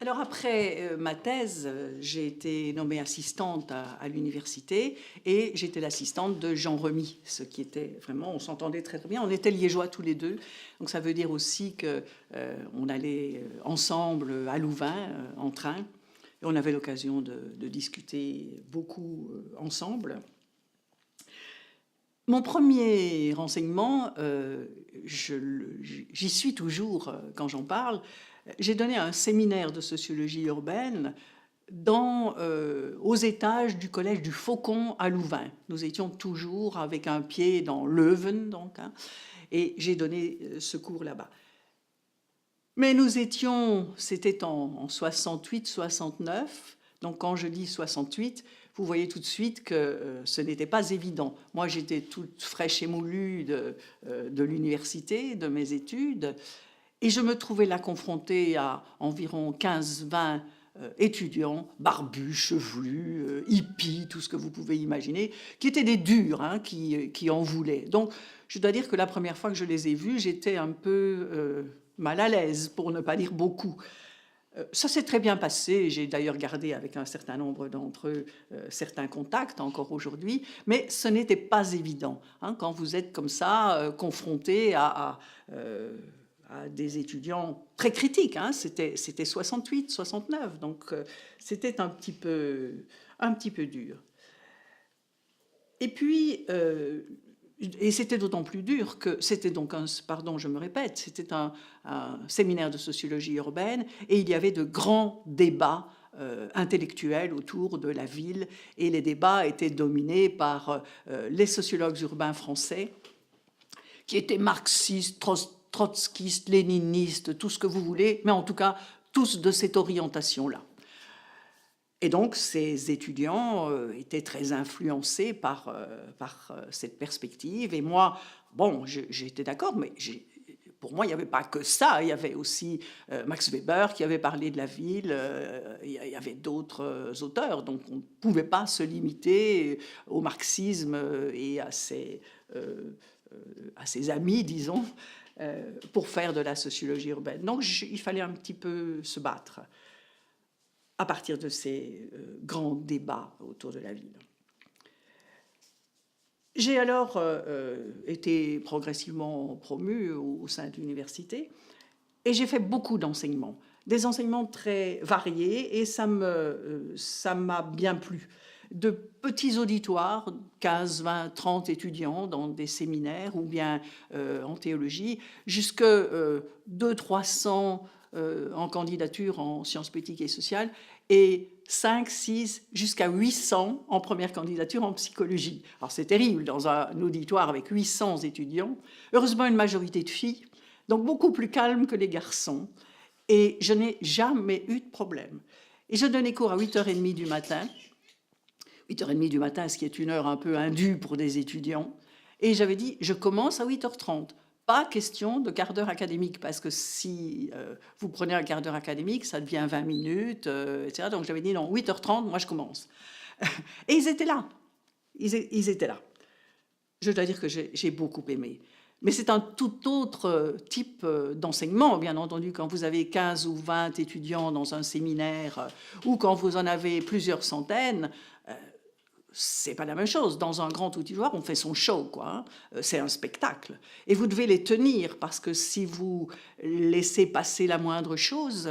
Alors après ma thèse, j'ai été nommée assistante à l'université et j'étais l'assistante de Jean Remy, ce qui était vraiment, on s'entendait très très bien, on était liégeois tous les deux, donc ça veut dire aussi que on allait ensemble à Louvain en train et on avait l'occasion de discuter beaucoup ensemble. Mon premier renseignement, j'y suis toujours quand j'en parle. J'ai donné un séminaire de sociologie urbaine aux étages du collège du Faucon à Louvain. Nous étions toujours avec un pied dans Leuven, donc, hein, et j'ai donné ce cours là-bas. Mais c'était en 68-69, donc quand je dis 68, vous voyez tout de suite que ce n'était pas évident. Moi, j'étais toute fraîche et moulue de l'université, de mes études, et je me trouvais là confrontée à environ 15-20 étudiants, barbus, chevelus, hippies, tout ce que vous pouvez imaginer, qui étaient des durs, hein, qui en voulaient. Donc, je dois dire que la première fois que je les ai vus, j'étais un peu mal à l'aise, pour ne pas dire beaucoup. Ça s'est très bien passé, j'ai d'ailleurs gardé avec un certain nombre d'entre eux certains contacts encore aujourd'hui, mais ce n'était pas évident, hein, quand vous êtes comme ça, confronté à des étudiants très critiques, hein, c'était 68, 69, donc c'était un petit peu dur. Et puis, et c'était d'autant plus dur que c'était donc pardon, je me répète, c'était un séminaire de sociologie urbaine et il y avait de grands débats intellectuels autour de la ville et les débats étaient dominés par les sociologues urbains français qui étaient marxistes, trotskistes, léninistes, tout ce que vous voulez, mais en tout cas tous de cette orientation-là. Et donc, ces étudiants étaient très influencés par cette perspective. Et moi, bon, j'étais d'accord, mais pour moi, il n'y avait pas que ça. Il y avait aussi Max Weber qui avait parlé de la ville. Il y avait d'autres auteurs. Donc, on ne pouvait pas se limiter au marxisme et à ses amis, disons, pour faire de la sociologie urbaine. Donc, il fallait un petit peu se battre à partir de ces grands débats autour de la ville. J'ai alors été progressivement promue au sein de l'université et j'ai fait beaucoup d'enseignements, des enseignements très variés et ça m'a bien plu. De petits auditoires, 15, 20, 30 étudiants dans des séminaires ou bien en théologie, jusque 200-300 en candidature en sciences politiques et sociales et 5, 6, jusqu'à 800 en première candidature en psychologie. Alors c'est terrible dans un auditoire avec 800 étudiants, heureusement une majorité de filles, donc beaucoup plus calme que les garçons, et je n'ai jamais eu de problème. Et je donnais cours à 8h30 du matin, 8h30 du matin, ce qui est une heure un peu indue pour des étudiants, et j'avais dit, je commence à 8h30. Pas question de quart d'heure académique, parce que si vous prenez un quart d'heure académique, ça devient 20 minutes, etc. Donc j'avais dit non, 8h30, moi je commence. Et ils étaient là. Ils étaient là. Je dois dire que j'ai beaucoup aimé. Mais c'est un tout autre type d'enseignement, bien entendu, quand vous avez 15 ou 20 étudiants dans un séminaire ou quand vous en avez plusieurs centaines. C'est pas la même chose. Dans un grand auditoire, on fait son show, quoi. C'est un spectacle. Et vous devez les tenir, parce que si vous laissez passer la moindre chose,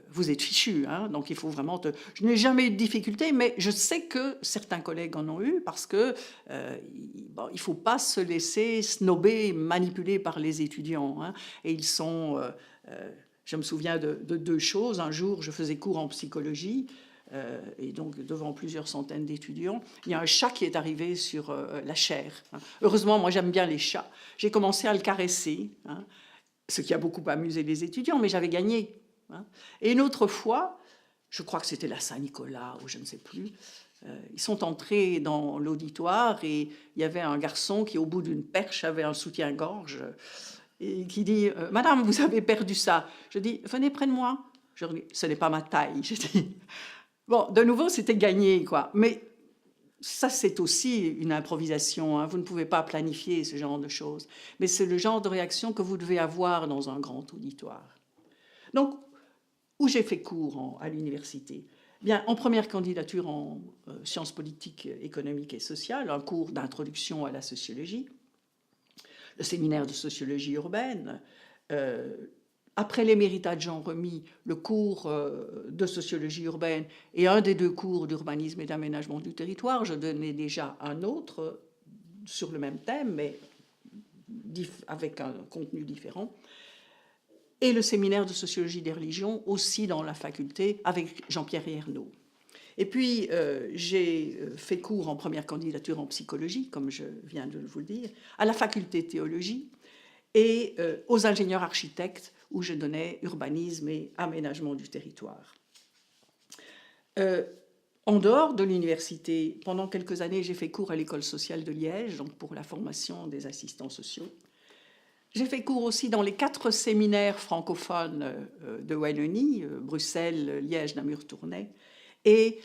vous êtes fichu. Hein. Donc il faut vraiment... Je n'ai jamais eu de difficulté, mais je sais que certains collègues en ont eu, parce que bon, il ne faut pas se laisser snober, manipuler par les étudiants. Hein. Et ils sont... je me souviens de deux choses. Un jour, je faisais cours en psychologie, et donc devant plusieurs centaines d'étudiants, il y a un chat qui est arrivé sur la chaire. Hein. Heureusement, moi j'aime bien les chats. J'ai commencé à le caresser, hein, ce qui a beaucoup amusé les étudiants, mais j'avais gagné. Hein. Et une autre fois, je crois que c'était la Saint-Nicolas, ou je ne sais plus, ils sont entrés dans l'auditoire et il y avait un garçon qui, au bout d'une perche, avait un soutien-gorge et qui dit « Madame, vous avez perdu ça ». Je dis « Venez près de moi ». Je dis « Ce n'est pas ma taille ». Je dis bon, de nouveau, c'était gagné, quoi. Mais ça, c'est aussi une improvisation. Hein. Vous ne pouvez pas planifier ce genre de choses. Mais c'est le genre de réaction que vous devez avoir dans un grand auditoire. Donc, où j'ai fait cours à l'université. Bien, en première candidature en sciences politiques, économiques et sociales, un cours d'introduction à la sociologie, le séminaire de sociologie urbaine. Après les méritats de Jean Remy, le cours de sociologie urbaine et un des deux cours d'urbanisme et d'aménagement du territoire, je donnais déjà un autre sur le même thème, mais avec un contenu différent. Et le séminaire de sociologie des religions, aussi dans la faculté, avec Jean-Pierre Ernaud. Et puis, j'ai fait cours en première candidature en psychologie, comme je viens de vous le dire, à la faculté de théologie et aux ingénieurs architectes, où je donnais urbanisme et aménagement du territoire. En dehors de l'université, pendant quelques années, j'ai fait cours à l'école sociale de Liège, donc pour la formation des assistants sociaux. J'ai fait cours aussi dans les 4 séminaires francophones de Wallonie, Bruxelles, Liège, Namur, Tournai. Et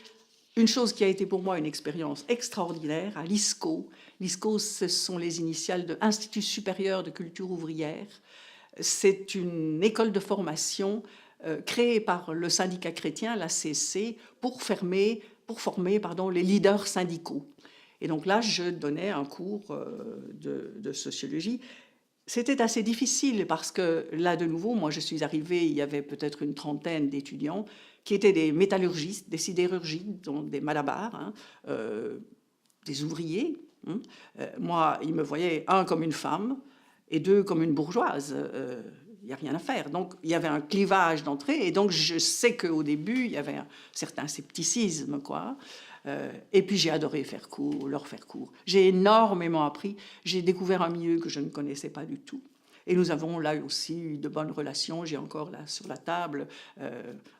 une chose qui a été pour moi une expérience extraordinaire, à l'ISCO. L'ISCO, ce sont les initiales de Institut supérieur de culture ouvrière. C'est une école de formation créée par le syndicat chrétien, la CC, pour former les leaders syndicaux. Et donc là, je donnais un cours de sociologie. C'était assez difficile parce que là, de nouveau, moi, je suis arrivée, il y avait peut-être une trentaine d'étudiants qui étaient des métallurgistes, des sidérurgistes, donc des malabars, hein, des ouvriers. Hein. Moi, ils me voyaient, un comme une femme et deux comme une bourgeoise. Il n'y a rien à faire. Donc, il y avait un clivage d'entrée. Et donc, je sais qu'au début, il y avait un certain scepticisme, quoi. Et puis, j'ai adoré leur faire cours. J'ai énormément appris. J'ai découvert un milieu que je ne connaissais pas du tout. Et nous avons là aussi eu de bonnes relations. J'ai encore là sur la table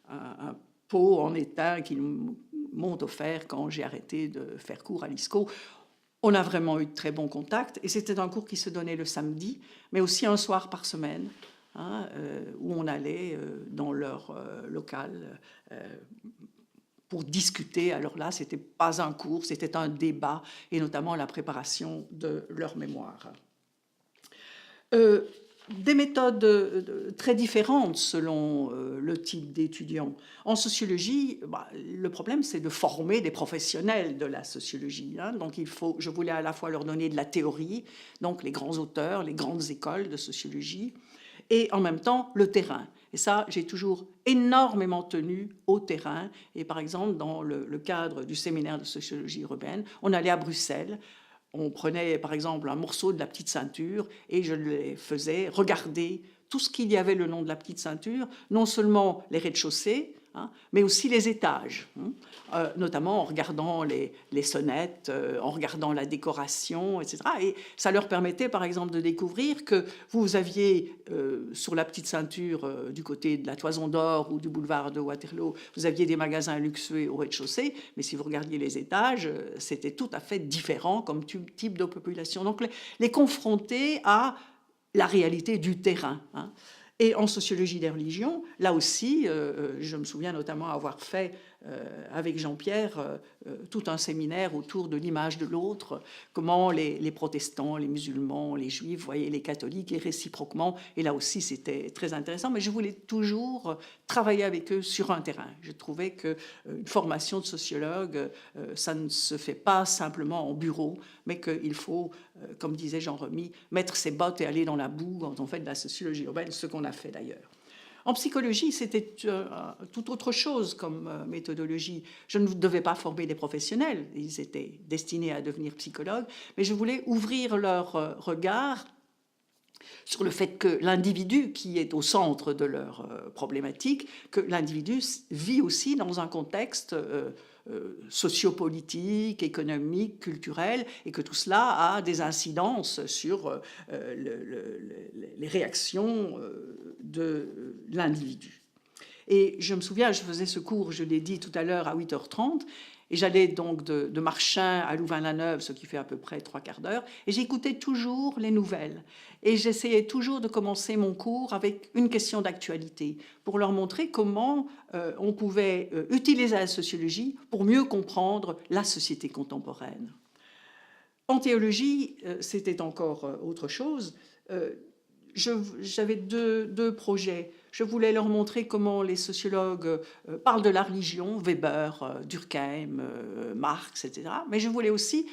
un pot en étain qu'ils m'ont offert quand j'ai arrêté de faire cours à l'ISCO. On a vraiment eu de très bons contacts. Et c'était un cours qui se donnait le samedi, mais aussi un soir par semaine. Hein, où on allait dans leur local pour discuter. Alors là, ce n'était pas un cours, c'était un débat, et notamment la préparation de leur mémoire. Des méthodes très différentes selon le type d'étudiant. En sociologie, le problème, c'est de former des professionnels de la sociologie. Hein. Donc, je voulais à la fois leur donner de la théorie, donc les grands auteurs, les grandes écoles de sociologie, et en même temps le terrain. Et ça, j'ai toujours énormément tenu au terrain. Et par exemple, dans le cadre du séminaire de sociologie urbaine, on allait à Bruxelles, on prenait par exemple un morceau de la petite ceinture et je les faisais regarder tout ce qu'il y avait le long de la petite ceinture, non seulement les rez-de-chaussée, hein, mais aussi les étages, hein, notamment en regardant les sonnettes, en regardant la décoration, etc. Et ça leur permettait, par exemple, de découvrir que vous aviez sur la petite ceinture du côté de la Toison d'Or ou du boulevard de Waterloo, vous aviez des magasins luxueux au rez-de-chaussée, mais si vous regardiez les étages, c'était tout à fait différent comme type de population. Donc les confronter à la réalité du terrain. Hein. Et en sociologie des religions, là aussi, je me souviens notamment avoir fait avec Jean-Pierre tout un séminaire autour de l'image de l'autre, comment les protestants, les musulmans, les juifs voyaient les catholiques et réciproquement. Et là aussi, c'était très intéressant. Mais je voulais toujours travailler avec eux sur un terrain. Je trouvais qu'une formation de sociologue, ça ne se fait pas simplement en bureau, mais qu'il faut, comme disait Jean Remy, mettre ses bottes et aller dans la boue quand on fait de la sociologie urbaine, ce qu'on a fait d'ailleurs. En psychologie, c'était tout autre chose comme méthodologie. Je ne devais pas former des professionnels, ils étaient destinés à devenir psychologues, mais je voulais ouvrir leur regard sur le fait que l'individu qui est au centre de leur problématique, que l'individu vit aussi dans un contexte sociopolitique, économique, culturel, et que tout cela a des incidences sur les réactions de l'individu. Et je me souviens, je faisais ce cours, je l'ai dit tout à l'heure, à 8h30, et j'allais donc de Marchin à Louvain-la-Neuve, ce qui fait à peu près 3/4 d'heure, et j'écoutais toujours les nouvelles. Et j'essayais toujours de commencer mon cours avec une question d'actualité, pour leur montrer comment on pouvait utiliser la sociologie pour mieux comprendre la société contemporaine. En théologie, c'était encore autre chose. j'avais deux projets. Je voulais leur montrer comment les sociologues parlent de la religion, Weber, Durkheim, Marx, etc. Mais je voulais aussi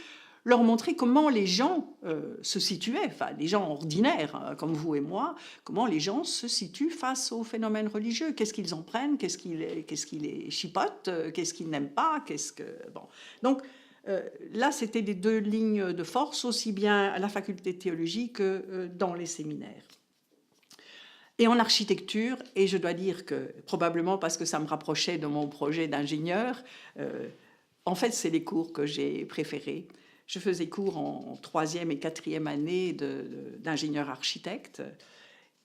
leur montrer comment les gens se situaient, enfin les gens ordinaires comme vous et moi, comment les gens se situent face aux phénomènes religieux. Qu'est-ce qu'ils en prennent, qu'est-ce qui les chipote, qu'est-ce qu'ils n'aiment pas, bon. Donc là, c'était les deux lignes de force, aussi bien à la faculté de théologie que dans les séminaires. Et en architecture, et je dois dire que, probablement parce que ça me rapprochait de mon projet d'ingénieur, en fait, c'est les cours que j'ai préférés. Je faisais cours en 3e et 4e année d'ingénieur architecte.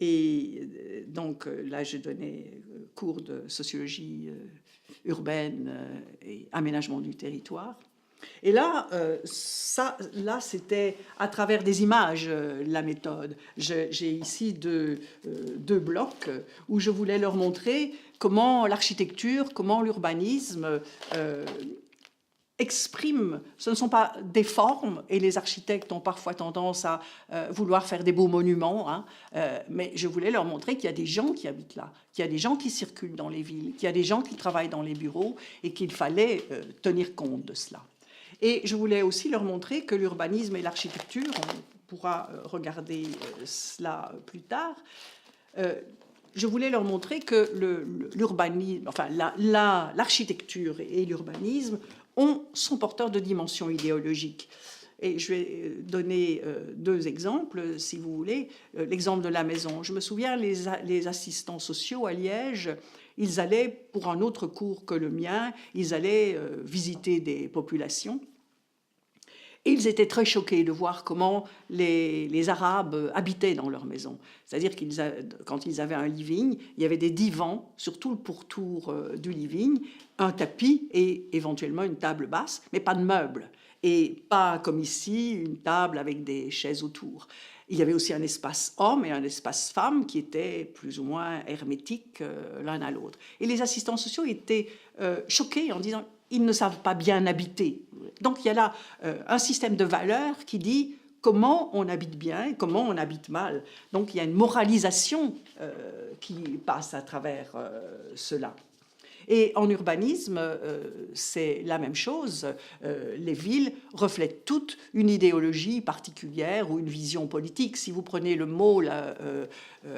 Et donc là, je donnais cours de sociologie urbaine et aménagement du territoire. Et là, c'était à travers des images, la méthode. J'ai ici deux blocs où je voulais leur montrer comment l'architecture, comment l'urbanisme expriment. Ce ne sont pas des formes, et les architectes ont parfois tendance à vouloir faire des beaux monuments, hein, mais je voulais leur montrer qu'il y a des gens qui habitent là, qu'il y a des gens qui circulent dans les villes, qu'il y a des gens qui travaillent dans les bureaux, et qu'il fallait tenir compte de cela. Et je voulais aussi leur montrer que l'urbanisme et l'architecture, on pourra regarder cela plus tard, je voulais leur montrer que l'urbanisme, enfin l'architecture et l'urbanisme sont porteurs de dimensions idéologiques. Et je vais donner deux exemples, si vous voulez. L'exemple de la maison. Je me souviens, les assistants sociaux à Liège, ils allaient, pour un autre cours que le mien, ils allaient visiter des populations. Et ils étaient très choqués de voir comment les Arabes habitaient dans leur maison. C'est-à-dire quand ils avaient un living, il y avait des divans sur tout le pourtour du living, un tapis et éventuellement une table basse, mais pas de meubles. Et pas comme ici, une table avec des chaises autour. Il y avait aussi un espace homme et un espace femme qui étaient plus ou moins hermétiques l'un à l'autre. Et les assistants sociaux étaient choqués en disant ils ne savent pas bien habiter. Donc il y a là un système de valeurs qui dit comment on habite bien et comment on habite mal. Donc il y a une moralisation qui passe à travers cela. Et en urbanisme, c'est la même chose. Les villes reflètent toutes une idéologie particulière ou une vision politique. Si vous prenez le Mall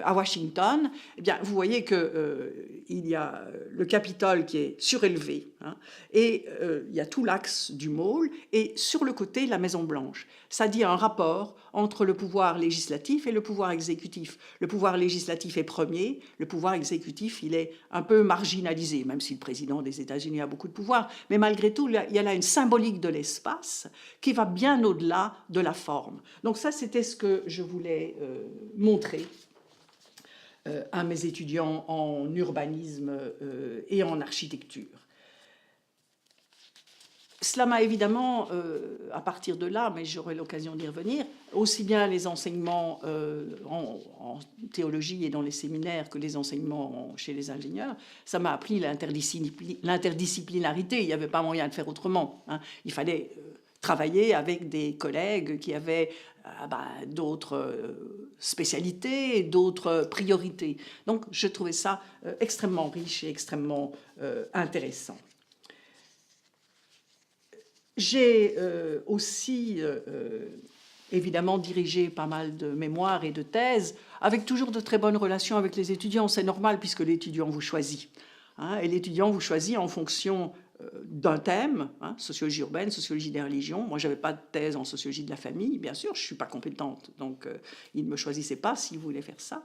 à Washington, eh bien, vous voyez qu'il y a le Capitole qui est surélevé, hein, et il y a tout l'axe du Mall, et sur le côté, la Maison-Blanche. Ça dit un rapport entre le pouvoir législatif et le pouvoir exécutif. Le pouvoir législatif est premier, le pouvoir exécutif, il est un peu marginalisé, même si le président des États-Unis a beaucoup de pouvoir. Mais malgré tout, il y a là une symbolique de l'espace qui va bien au-delà de la forme. Donc ça, c'était ce que je voulais montrer à mes étudiants en urbanisme et en architecture. Cela m'a évidemment, à partir de là, mais j'aurai l'occasion d'y revenir, aussi bien les enseignements en théologie et dans les séminaires que les enseignements chez les ingénieurs, ça m'a appris l'interdisciplinarité. Il n'y avait pas moyen de faire autrement, hein. Il fallait travailler avec des collègues qui avaient d'autres spécialités, d'autres priorités. Donc je trouvais ça extrêmement riche et extrêmement intéressant. J'ai aussi, évidemment, dirigé pas mal de mémoires et de thèses, avec toujours de très bonnes relations avec les étudiants. C'est normal, puisque l'étudiant vous choisit, hein, et l'étudiant vous choisit en fonction d'un thème, hein, sociologie urbaine, sociologie des religions. Moi, je n'avais pas de thèse en sociologie de la famille, bien sûr, je ne suis pas compétente, donc il ne me choisissait pas s'il voulait faire ça.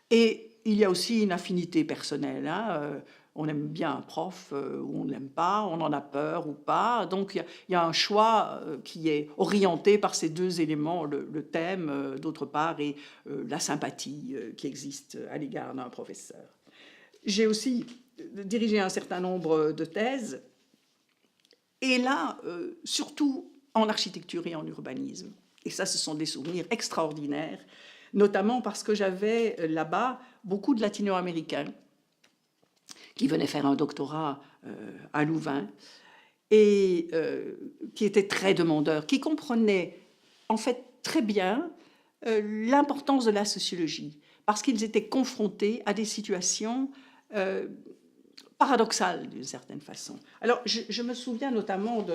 Et il y a aussi une affinité personnelle, hein, on aime bien un prof ou on ne l'aime pas, on en a peur ou pas. Donc il y a un choix qui est orienté par ces deux éléments, le thème d'autre part et la sympathie qui existe à l'égard d'un professeur. J'ai aussi dirigé un certain nombre de thèses, et là, surtout en architecture et en urbanisme. Et ça, ce sont des souvenirs extraordinaires, notamment parce que j'avais là-bas beaucoup de latino-américains qui venaient faire un doctorat à Louvain et qui étaient très demandeurs, qui comprenaient en fait très bien l'importance de la sociologie, parce qu'ils étaient confrontés à des situations paradoxales d'une certaine façon. Alors, je me souviens notamment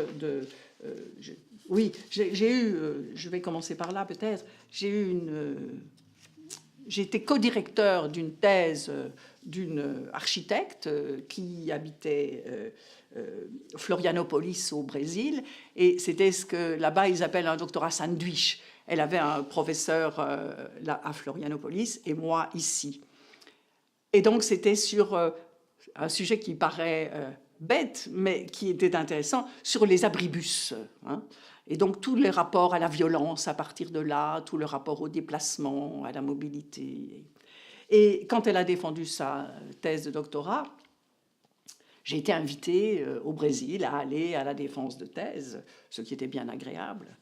oui, j'ai eu, je vais commencer par là peut-être, j'ai été co-directeur d'une thèse d'une architecte qui habitait Florianopolis au Brésil, et c'était ce que là-bas ils appellent un doctorat sandwich. Elle avait un professeur là, à Florianopolis et moi ici. Et donc c'était sur un sujet qui paraît bête, mais qui était intéressant, sur les abribus. Hein. Et donc tous les rapports à la violence à partir de là, tout le rapport au déplacement, à la mobilité. Et quand elle a défendu sa thèse de doctorat, j'ai été invitée au Brésil à aller à la défense de thèse, ce qui était bien agréable.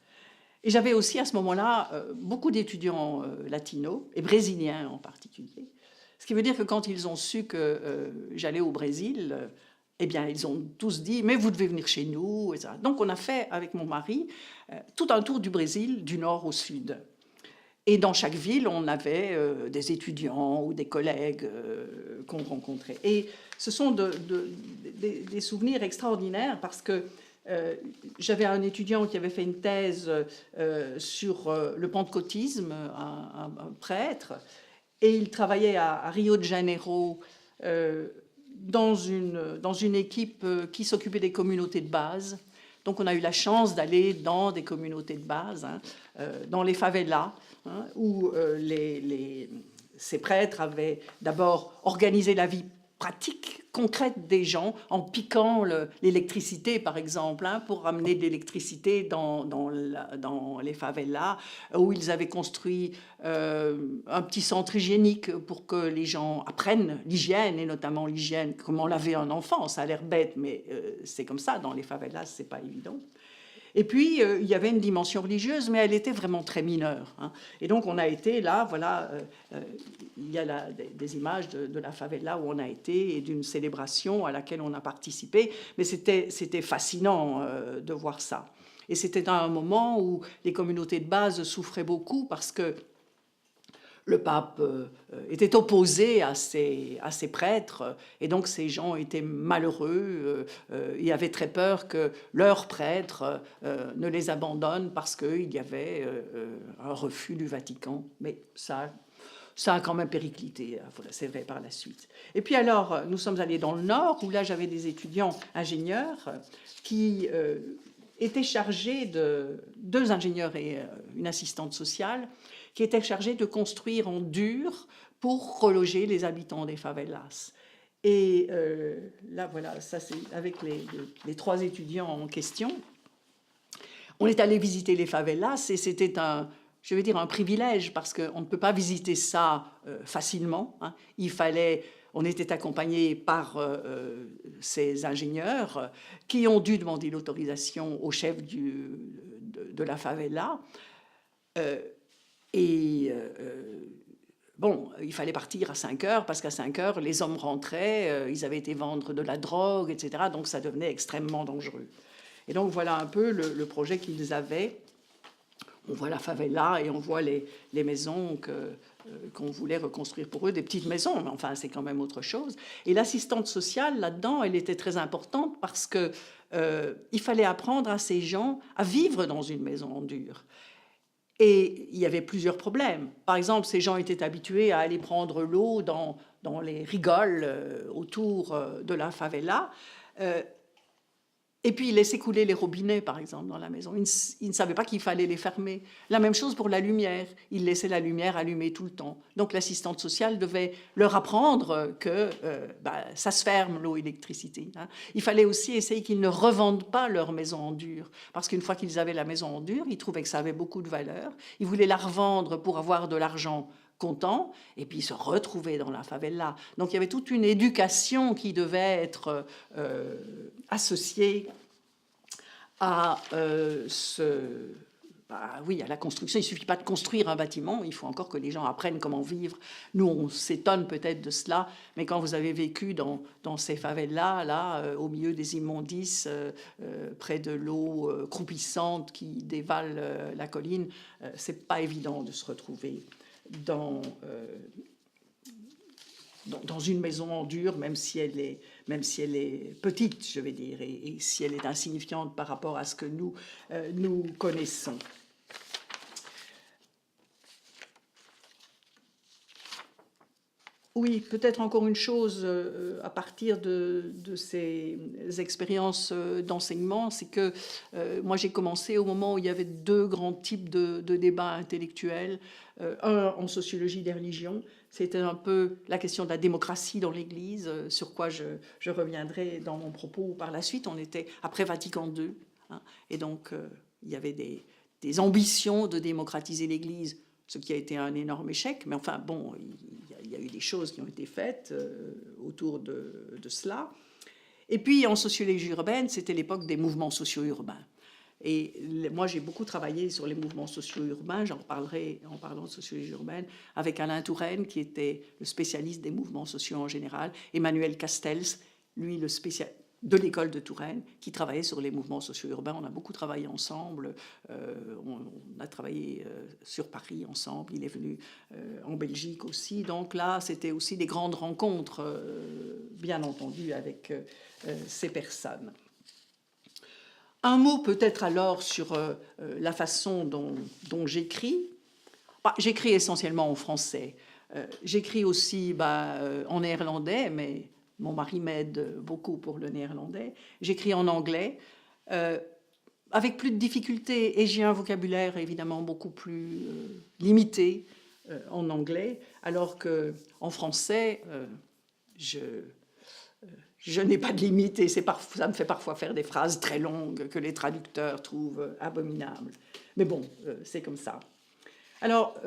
Et j'avais aussi à ce moment-là beaucoup d'étudiants latinos, et brésiliens en particulier. Ce qui veut dire que quand ils ont su que j'allais au Brésil, eh bien, ils ont tous dit « mais vous devez venir chez nous ». etc. Donc, on a fait, avec mon mari, tout un tour du Brésil, du nord au sud. Et dans chaque ville, on avait des étudiants ou des collègues qu'on rencontrait. Et ce sont des souvenirs extraordinaires parce que j'avais un étudiant qui avait fait une thèse sur le pentecôtisme, un prêtre, et il travaillait à Rio de Janeiro dans une équipe qui s'occupait des communautés de base. Donc on a eu la chance d'aller dans des communautés de base, hein, dans les favelas, hein, où ces prêtres avaient d'abord organisé la vie pratique, concrète des gens, en piquant l'électricité, par exemple, hein, pour ramener de l'électricité dans les favelas, où ils avaient construit un petit centre hygiénique pour que les gens apprennent l'hygiène, et notamment l'hygiène, comment laver un enfant. Ça a l'air bête, mais c'est comme ça, dans les favelas, c'est pas évident. Et puis, il y avait une dimension religieuse, mais elle était vraiment très mineure. Hein. Et donc, on a été là, voilà, il y a là des images de la favela où on a été et d'une célébration à laquelle on a participé. Mais c'était fascinant de voir ça. Et c'était à un moment où les communautés de base souffraient beaucoup parce que le pape était opposé à ces prêtres, et donc ces gens étaient malheureux et avaient très peur que leurs prêtres ne les abandonnent parce qu'il y avait un refus du Vatican. Mais ça a quand même périclité, c'est vrai, par la suite. Et puis alors, nous sommes allés dans le Nord, où là j'avais des étudiants ingénieurs qui étaient chargés deux ingénieurs et une assistante sociale, qui était chargé de construire en dur pour reloger les habitants des favelas. Et là, voilà, ça c'est avec les trois étudiants en question. On est allé visiter les favelas et c'était un privilège parce qu'on ne peut pas visiter ça facilement. Hein. On était accompagné par ces ingénieurs qui ont dû demander l'autorisation au chef de la favela. Bon, il fallait partir à 5 heures, parce qu'à 5 heures, les hommes rentraient, ils avaient été vendre de la drogue, etc. Donc ça devenait extrêmement dangereux. Et donc voilà un peu le projet qu'ils avaient. On voit la favela et on voit les maisons qu'on voulait reconstruire pour eux, des petites maisons, mais enfin c'est quand même autre chose. Et l'assistante sociale, là-dedans, elle était très importante parce qu'il fallait apprendre à ces gens à vivre dans une maison en dur. Et il y avait plusieurs problèmes. Par exemple, ces gens étaient habitués à aller prendre l'eau dans les rigoles autour de la favela. Et puis, ils laissaient couler les robinets, par exemple, dans la maison. Ils ne savaient pas qu'il fallait les fermer. La même chose pour la lumière. Ils laissaient la lumière allumée tout le temps. Donc, l'assistante sociale devait leur apprendre que ça se ferme, l'eau et l'électricité. Hein. Il fallait aussi essayer qu'ils ne revendent pas leur maison en dur. Parce qu'une fois qu'ils avaient la maison en dur, ils trouvaient que ça avait beaucoup de valeur. Ils voulaient la revendre pour avoir de l'argent comptant, et puis se retrouver dans la favela. Donc il y avait toute une éducation qui devait être associée à bah oui, à la construction, il ne suffit pas de construire un bâtiment, il faut encore que les gens apprennent comment vivre. Nous, on s'étonne peut-être de cela, mais quand vous avez vécu dans ces favelas, là, au milieu des immondices, près de l'eau croupissante qui dévale la colline, c'est pas évident de se retrouver dans, dans une maison en dur, même si elle est petite, je vais dire, et si elle est insignifiante par rapport à ce que nous connaissons. Oui, peut-être encore une chose à partir de ces expériences d'enseignement, c'est que moi j'ai commencé au moment où il y avait deux grands types de débats intellectuels. Un en sociologie des religions, c'était un peu la question de la démocratie dans l'Église, sur quoi je reviendrai dans mon propos par la suite. On était après Vatican II, hein, et donc il y avait des ambitions de démocratiser l'Église, ce qui a été un énorme échec, mais enfin bon, il y a eu des choses qui ont été faites autour de cela. Et puis en sociologie urbaine, c'était l'époque des mouvements socio-urbains. Et moi, j'ai beaucoup travaillé sur les mouvements socio-urbains, j'en reparlerai en parlant de sociologie urbaine, avec Alain Touraine, qui était le spécialiste des mouvements sociaux en général, Emmanuel Castells, lui, le spécialiste de l'école de Touraine, qui travaillait sur les mouvements socio-urbains. On a beaucoup travaillé ensemble, on a travaillé sur Paris ensemble, il est venu en Belgique aussi. Donc là, c'était aussi des grandes rencontres, bien entendu, avec ces personnes. Un mot peut-être alors sur la façon dont j'écris. J'écris essentiellement en français. J'écris aussi en néerlandais, mais mon mari m'aide beaucoup pour le néerlandais. J'écris en anglais, avec plus de difficultés, et j'ai un vocabulaire évidemment beaucoup plus limité en anglais, alors qu'en français, je n'ai pas de limite, et ça me fait parfois faire des phrases très longues que les traducteurs trouvent abominables. Mais bon, c'est comme ça. Alors,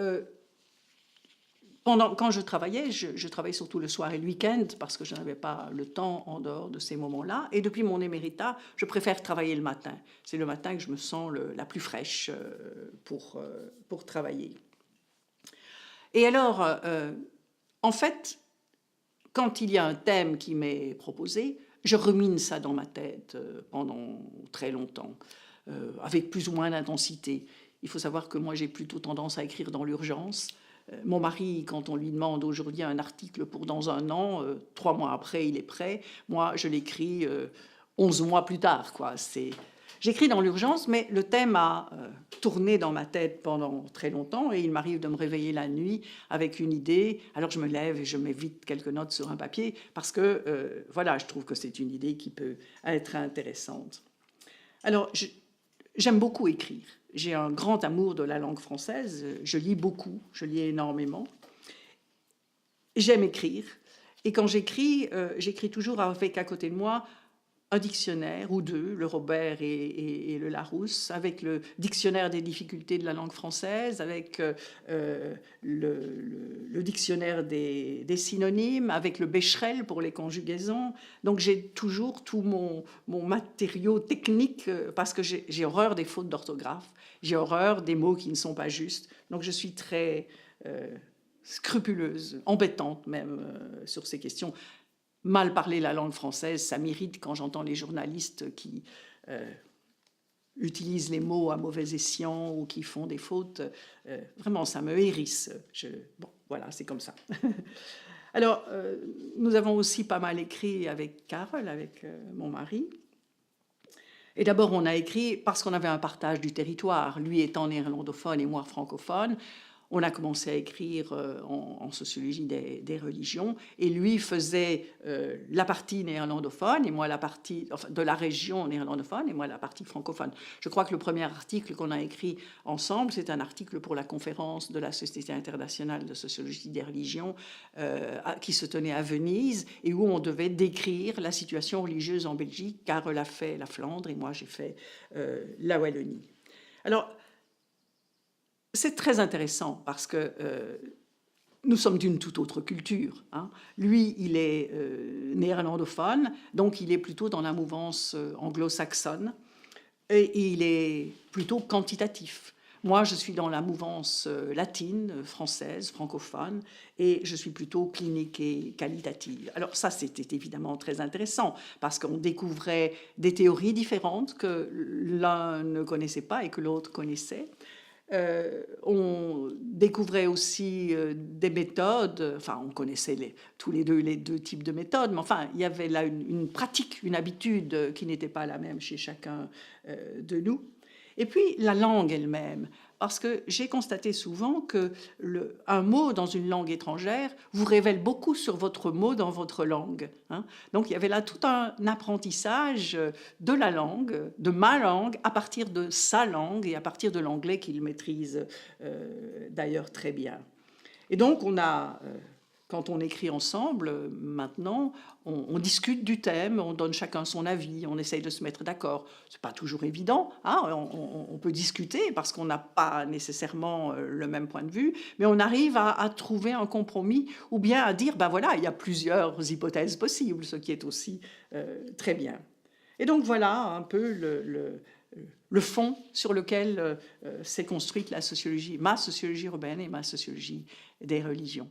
quand je travaillais, je travaillais surtout le soir et le week-end parce que je n'avais pas le temps en dehors de ces moments-là. Et depuis mon éméritat, je préfère travailler le matin. C'est le matin que je me sens la plus fraîche pour travailler. Et alors, en fait, quand il y a un thème qui m'est proposé, je rumine ça dans ma tête pendant très longtemps, avec plus ou moins d'intensité. Il faut savoir que moi, j'ai plutôt tendance à écrire dans l'urgence. Mon mari, quand on lui demande aujourd'hui un article pour dans un an, 3 mois après, il est prêt. Moi, je l'écris 11 mois plus tard, quoi. J'écris dans l'urgence, mais le thème a tourné dans ma tête pendant très longtemps et il m'arrive de me réveiller la nuit avec une idée. Alors je me lève et je mets vite quelques notes sur un papier parce que, voilà, je trouve que c'est une idée qui peut être intéressante. Alors, j'aime beaucoup écrire. J'ai un grand amour de la langue française. Je lis beaucoup, je lis énormément. J'aime écrire. Et quand j'écris toujours avec à côté de moi un dictionnaire ou deux, le Robert et le Larousse, avec le dictionnaire des difficultés de la langue française, avec le dictionnaire des synonymes, avec le Becherel pour les conjugaisons. Donc j'ai toujours tout mon matériau technique, parce que j'ai horreur des fautes d'orthographe, j'ai horreur des mots qui ne sont pas justes. Donc je suis très scrupuleuse, embêtante même sur ces questions. Mal parler la langue française, ça m'irrite quand j'entends les journalistes qui utilisent les mots à mauvais escient ou qui font des fautes. Vraiment, ça me hérisse. Bon, voilà, c'est comme ça. Alors, nous avons aussi pas mal écrit avec Carole, avec mon mari. Et d'abord, on a écrit parce qu'on avait un partage du territoire, lui étant néerlandophone et moi francophone. On a commencé à écrire en sociologie des religions, et lui faisait la partie néerlandophone, et moi la partie de la région néerlandophone, et moi la partie francophone. Je crois que le premier article qu'on a écrit ensemble, c'est un article pour la conférence de la Société internationale de sociologie des religions qui se tenait à Venise, et où on devait décrire la situation religieuse en Belgique. Carole a fait la Flandre, et moi j'ai fait la Wallonie. Alors, c'est très intéressant parce que nous sommes d'une toute autre culture. Hein. Lui, il est néerlandophone, donc il est plutôt dans la mouvance anglo-saxonne, et il est plutôt quantitatif. Moi, je suis dans la mouvance latine, française, francophone, et je suis plutôt clinique et qualitative. Alors ça, c'était évidemment très intéressant, parce qu'on découvrait des théories différentes que l'un ne connaissait pas et que l'autre connaissait. On découvrait aussi des méthodes, enfin on connaissait tous les deux types de méthodes, mais enfin il y avait là une pratique, une habitude qui n'était pas la même chez chacun de nous. Et puis la langue elle-même, parce que j'ai constaté souvent que un mot dans une langue étrangère vous révèle beaucoup sur votre mot dans votre langue, hein. Donc il y avait là tout un apprentissage de la langue, de ma langue, à partir de sa langue et à partir de l'anglais qu'il maîtrise d'ailleurs très bien. Et donc quand on écrit ensemble, maintenant, on discute du thème, on donne chacun son avis, on essaye de se mettre d'accord. C'est pas toujours évident, hein, on peut discuter parce qu'on n'a pas nécessairement le même point de vue, mais on arrive à trouver un compromis ou bien à dire, ben voilà, il y a plusieurs hypothèses possibles, ce qui est aussi très bien. Et donc voilà un peu le fond sur lequel s'est construite la sociologie, ma sociologie urbaine et ma sociologie des religions.